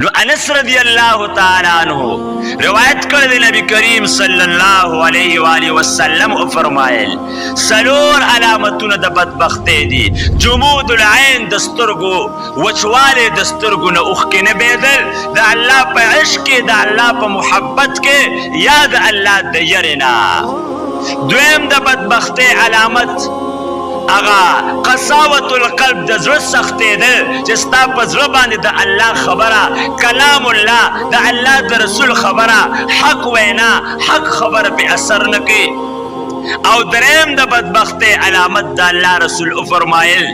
نو انس رضی الله تعالی عنہ روایت کړی دی نبی کریم صلی الله علیه و آله وسلم او فرمایل سلور علامتونه د بدبختی دي جمود العين د سترګو وچواله د سترګو نه اوښکې نه بهېدل د الله په عشق کې د الله په محبت کې یا د الله د یرې نه. دویم د بدبختی علامت اغا قساوت القلب د زړه سختېدل چې ستا په زړه باندې د الله خبره کلام الله د الله د رسول خبره حق وینا حق خبره په اثر نه کوي. او دریم د بدبختۍ علامت د الله رسول فرمایل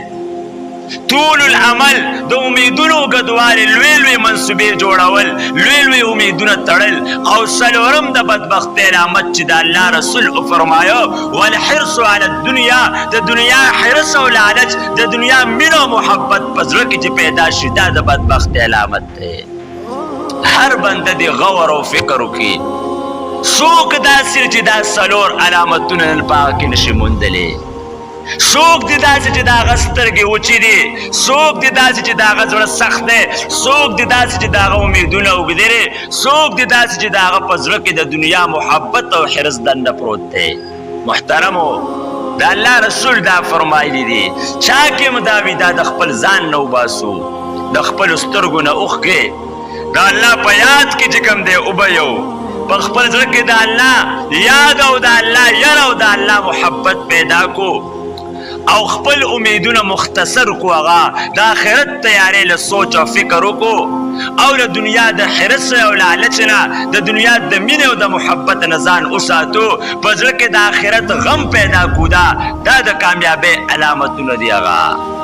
طول العمل د امیدونو ګډوالي لوی لوی منصوبې جوړول لوی لوی امیدونه تړل. او څلورم د بدبختۍ علامت چې د الله رسول فرمایو والحرص علی الدنیا د دنیا حرص او لالچ د دنیا مینه او محبت په زړه کې چې پیدا شي دا د بدبختۍ علامت دی. هر بنده دې غور او فکر وکړي څوک داسې چې دا څلور علامتونه نن په هغه کې نشي موندلی. څوک دې داسې چې د هغه سترګې وچې دي څوک دې داسې چې د هغه زړه سخت دی څوک دې داسې چې د هغه امیدونه اوږدې دي څوک دې داسې چې د هغه په زړه کې د دنیا محبت او حرص دنده پروت دی. محترمو د الله رسول دا فرمایلی دي چا کې مداوي دا د خپل ځان نه وباسو د خپلو سترګو نه اوښکې د الله په یاد کې چې کوم دی وبهیو په خپل زړه کې د الله یاد او د الله یره او د الله محبت پیدا کو او خپل امیدونه مختصر کو هغه د آخرت تیارې له سوچ او فکر وکړو او له دنیا د حرص او لالچ نه د دنیا د مینې او د محبت نه ځان وساتو په زړه کې د آخرت غم پیدا کو دا د کامیابۍ علامتونه دي هغه.